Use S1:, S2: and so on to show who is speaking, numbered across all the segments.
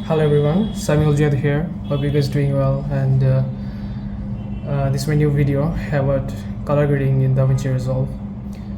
S1: Hello everyone, Samuel Jad here. Hope you guys doing well. And this is my new video about color grading in DaVinci Resolve.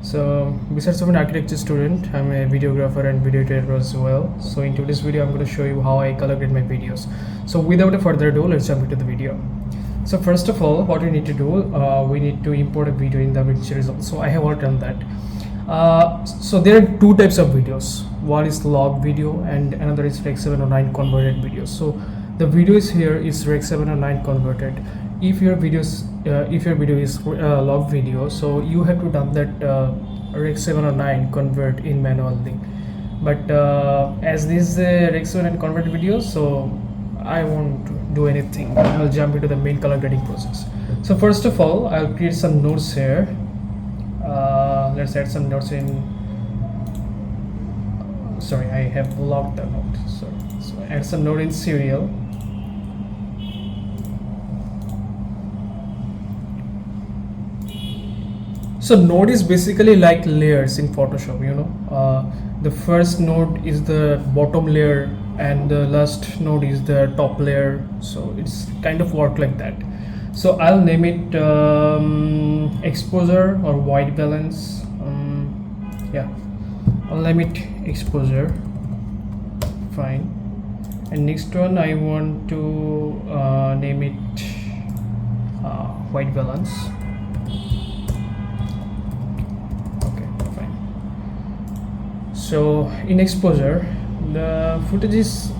S1: So besides of an architecture student, I'm a videographer and video editor as well. So in today's video, I'm going to show you how I color grade my videos. So without a further ado, let's jump into the video. So first of all, what we need to do, we need to import a video in DaVinci Resolve. So I have already done that. So there are two types of videos. One is log video and another is Rec 709 converted video. So the videos here is Rec 709 converted. If your video is log video, so you have to done that Rec 709 convert in manually. But as this Rec 709 converted video, so I won't do anything. I'll jump into the main color grading process. So first of all, I'll create some nodes here. Let's add some nodes in. Sorry, I have locked the node. So add some node in serial. So node is basically like layers in Photoshop, you know. The first node is the bottom layer and the last node is the top layer. So it's kind of work like that. So I'll name it exposure or white balance. Yeah, I'll name it exposure. Fine. And next one I want to name it white balance. Okay, fine. So in exposure, the footage is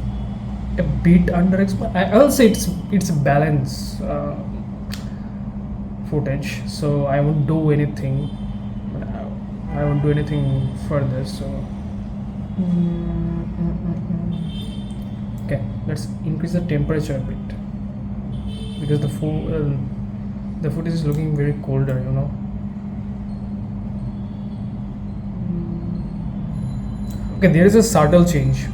S1: a bit underexposed. I'll say it's a balance footage. So I won't do anything. I won't do anything further. So okay, let's increase the temperature a bit because the footage is looking very colder, you know. Okay, there is a subtle change.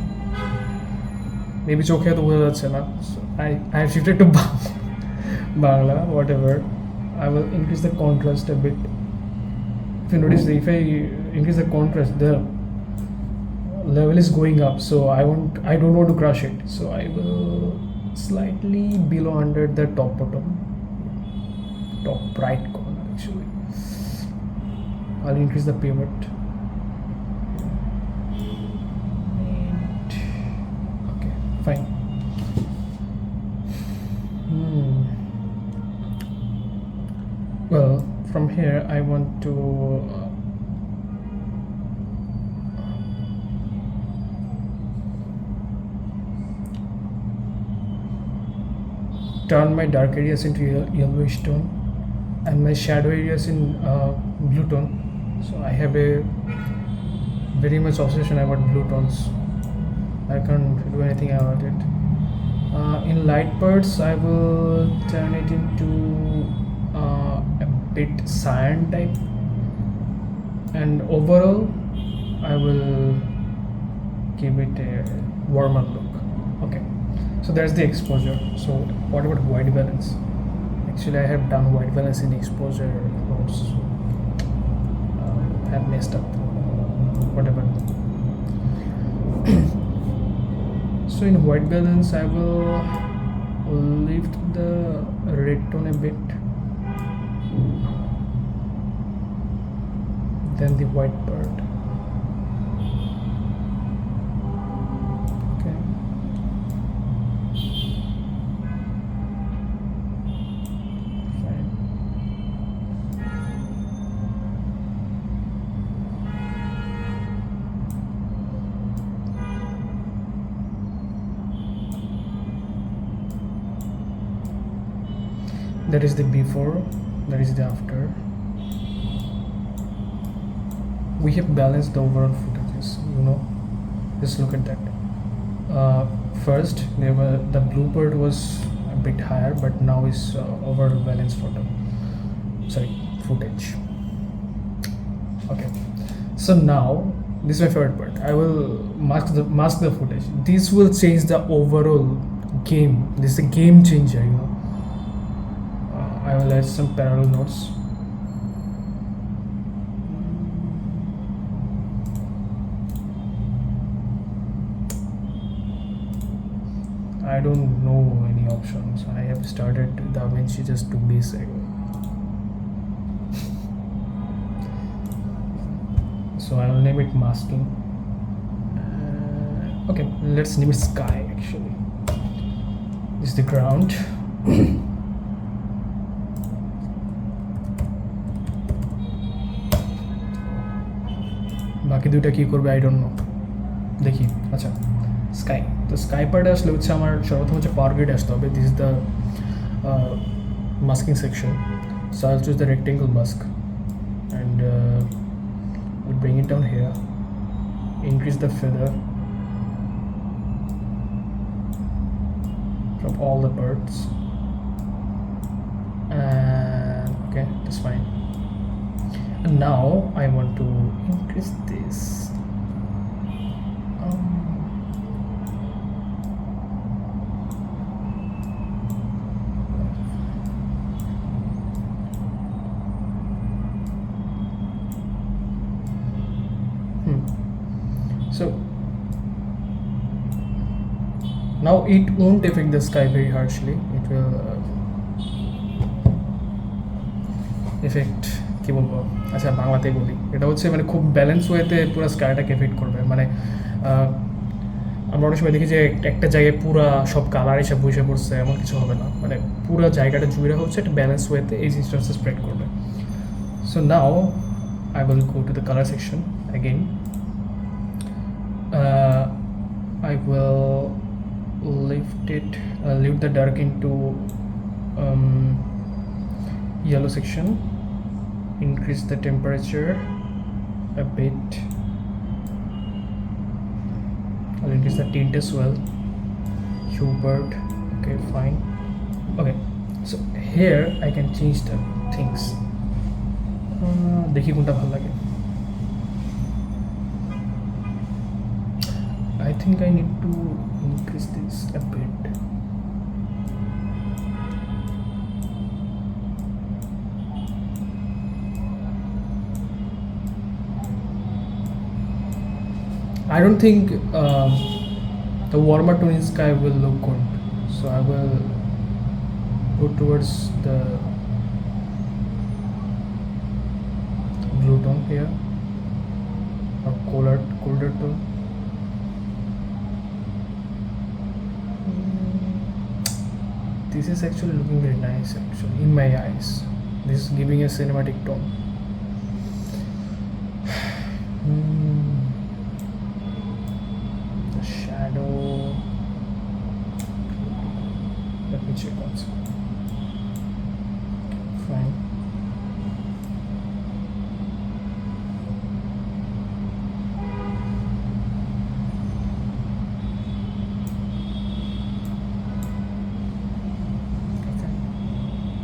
S1: Maybe chokhe to bola jacche na. So I have shifted to Bangla, whatever. I will increase the contrast a bit. If you notice, if I increase the contrast, the level is going up. So I don't want to crush it. So I will slightly below under the top right corner actually. I'll increase the pivot. Okay, fine. Well, from here I want to turn my dark areas into yellowish tone and my shadow areas in blue tone. So I have a very much obsession about blue tones. I can't do anything about it. In light parts I will turn it into a bit cyan type, and overall I will give it a warmer look. Okay, so that's the exposure. So what about white balance? Actually I have done white balance in exposure nodes. I have messed up, whatever. So in white balance I will lift the red tone a bit, then the white part. Okay. Fine. That is the before, that is the after. We have balanced the overall footages, you know. Just look at that. First the blue part was a bit higher, but now is overall balanced footage. Okay, so now this is my favorite part. I will mask the footage. This will change the overall game. This is a game changer, you know. I will add some parallel nodes. I don't know any options. I have started DaVinci just 2 days ago. So I will name it masking. Okay, let's name it sky actually. This is the ground. বাকি দুইটা কি করবে I don't know, দেখি। আচ্ছা, sky, তো sky পার্টে আসলে হচ্ছে আমার সর্বপ্রথম হচ্ছে পাওয়ার গ্রিড আসতে হবে। This is the masking section. So I will choose the rectangle mask and we'll bring it down here, increase the feather from all the parts, and okay, that's fine. And now I want to increase this. So now it won't affect the sky very harshly. It will affect কি বলবো, আচ্ছা বাংলাতেই বলি, এটা হচ্ছে মানে খুব balance ওয়েতে পুরো স্কাইটাকে এফেক্ট করবে। মানে আমরা অনেক সময় দেখি যে একটা জায়গায় পুরা সব কালার এসে বসে পড়ছে, এমন কিছু হবে না। মানে পুরো জায়গাটা জুড়ে হচ্ছে একটা ব্যালেন্স ওয়েতে এই জিনিসটা স্প্রেড করবে। So now I will go to the colour section again. I will leave the dark into yellow section, increase the temperature a bit, I'll increase the tint as well, Hubert, okay fine. Okay, so here I can change the things. দেখি কোনটা ভালো লাগে. I think I need to increase this a bit. I don't think the warmer tone in sky will look good, so I will go towards the blue tone here, or colder tone. This is actually looking very nice actually in my eyes. This is giving a cinematic tone. The shadow, let me check once. Fine.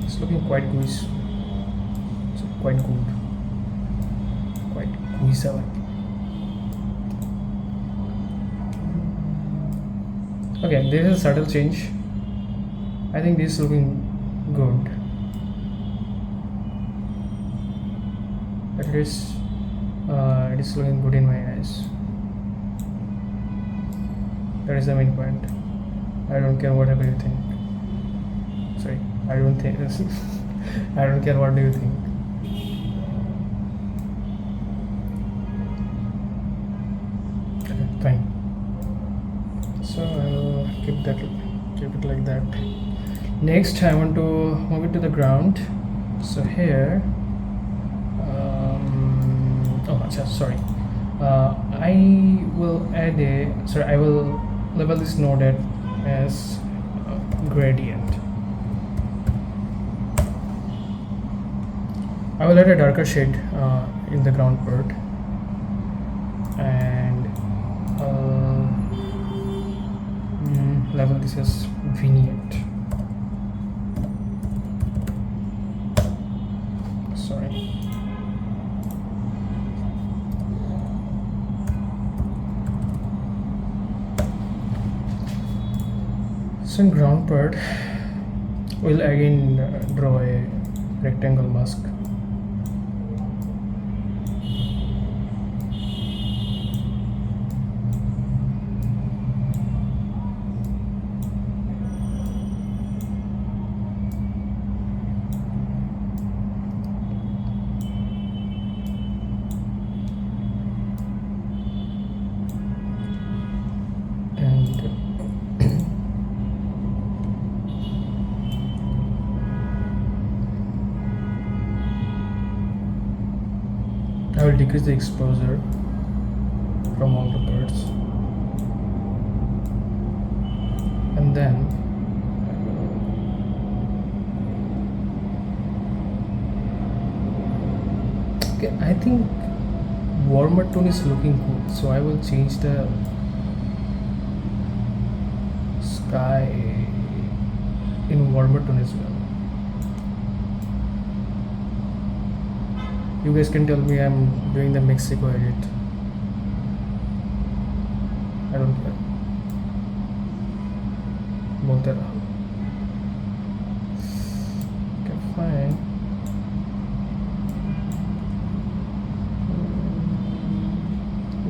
S1: It's looking quite good. It's quite good. Quite good. Okay, this is a subtle change. I think this is looking good. At least it is looking good in my eyes. That is the main point. I don't care whatever you think. Sorry, I don't think. I don't care what do you think. Okay, fine. So I'll keep it like that. Next, I want to move it to the ground. So here, sorry. I will add I will label this node as gradient. I will add a darker shade in the ground part, and label this as vignette. Sorry. So in ground part, we'll again draw a rectangle mask. I'll decrease the exposure from all the birds, and then okay, I think warmer tone is looking good, so I will change the sky in warmer tone as well. You guys can tell me I'm doing the Mexico edit. I don't care. बोलते रहो. Okay, fine.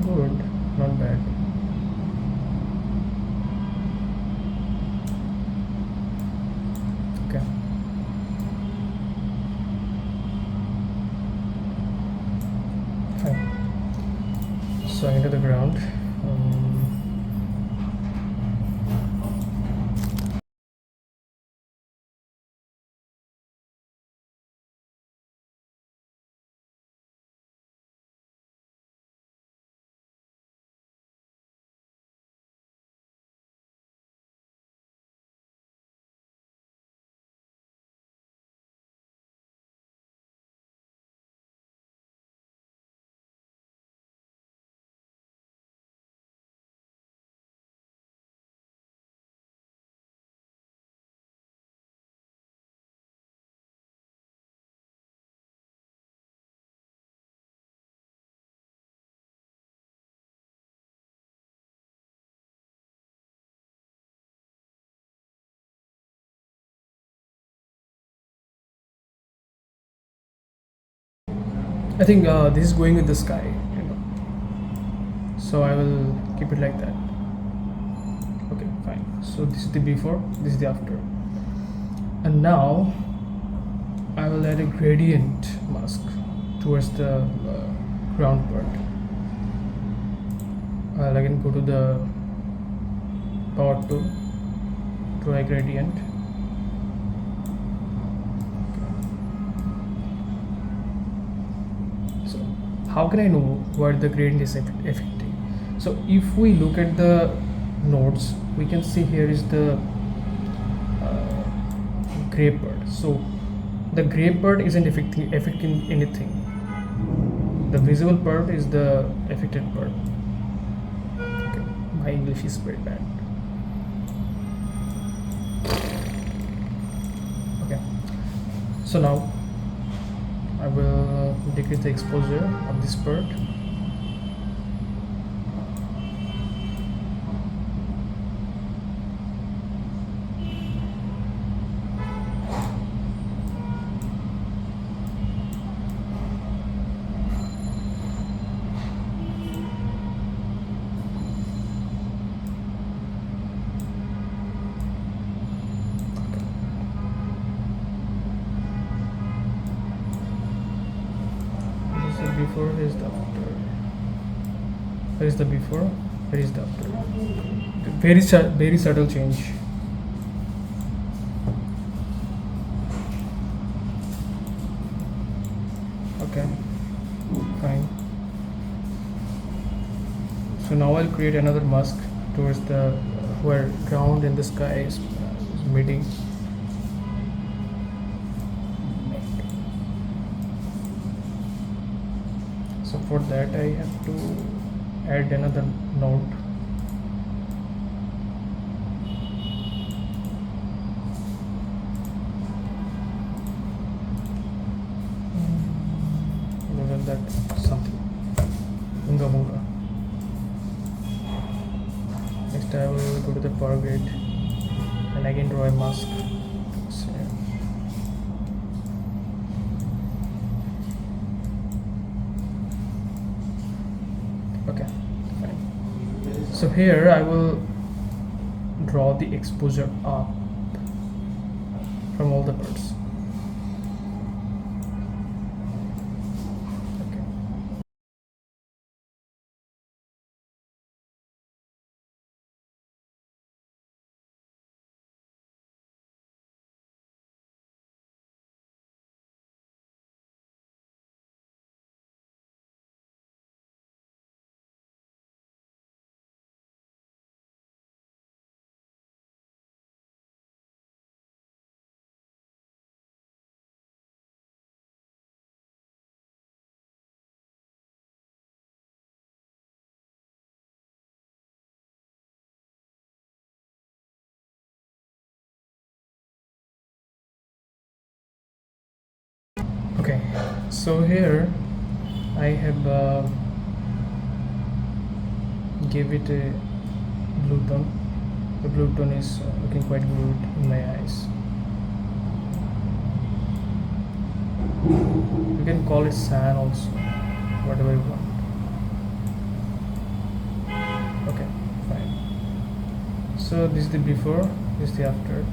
S1: Good, not bad. Okay. Fine. So into the ground. I think this is going with the sky, you know. So I will keep it like that. Okay, fine. So this is the before, this is the after. And now I will add a gradient mask towards the ground part. I'll again go to the power tool, draw a gradient. So how can I know where the gradient is affecting? So if we look at the nodes, we can see here is the gray part. So the gray part isn't affecting anything. The visible part is the affected part. Okay, my English is very bad. Okay, so now I will decrease the exposure of this part. Before, here is the after. Here is the before, here is the after. Very subtle change. Okay, fine. So now I'll create another mask towards the where ground and the sky is meeting. So for that I have to add another node. Other than that, something. Unga Munga. Next I will go to the power grid and again draw a mask. Okay, fine. So here I will draw the exposure up from all the birds. Okay, so here I have gave it a blue tone. The blue tone is looking quite good in my eyes. You can call it cyan also, whatever you want. Okay, fine. So this is the before, this is the after.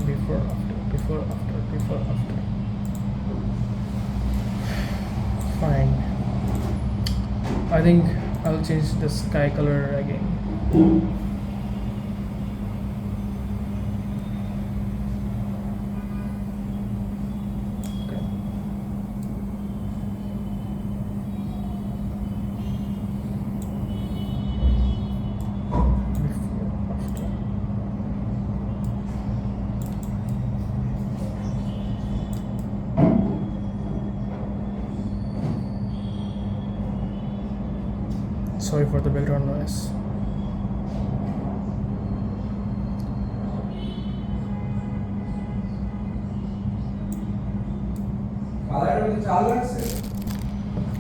S1: Before after, before after, before after. Fine. I think I'll change the sky color again. Okay. Before, after. Sorry for the background noise.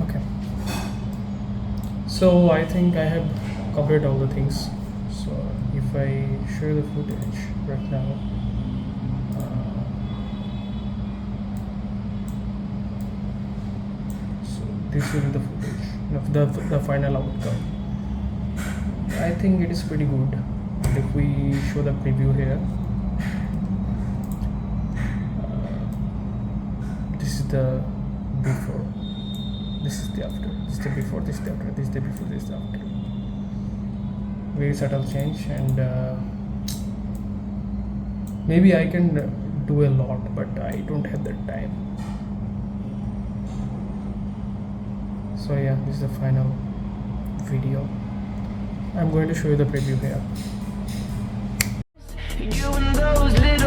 S1: Okay. So I think I have covered all the things. So if I show the footage right now, so this will be the footage of the final outcome. I think it is pretty good. And if we show the preview here, this is the before, this is the after, this is the before, this is the after, this is the before, this is the after. Very subtle change, and maybe I can do a lot, but I don't have that time. So yeah, this is the final video. I'm going to show you the preview here.
S2: You and those little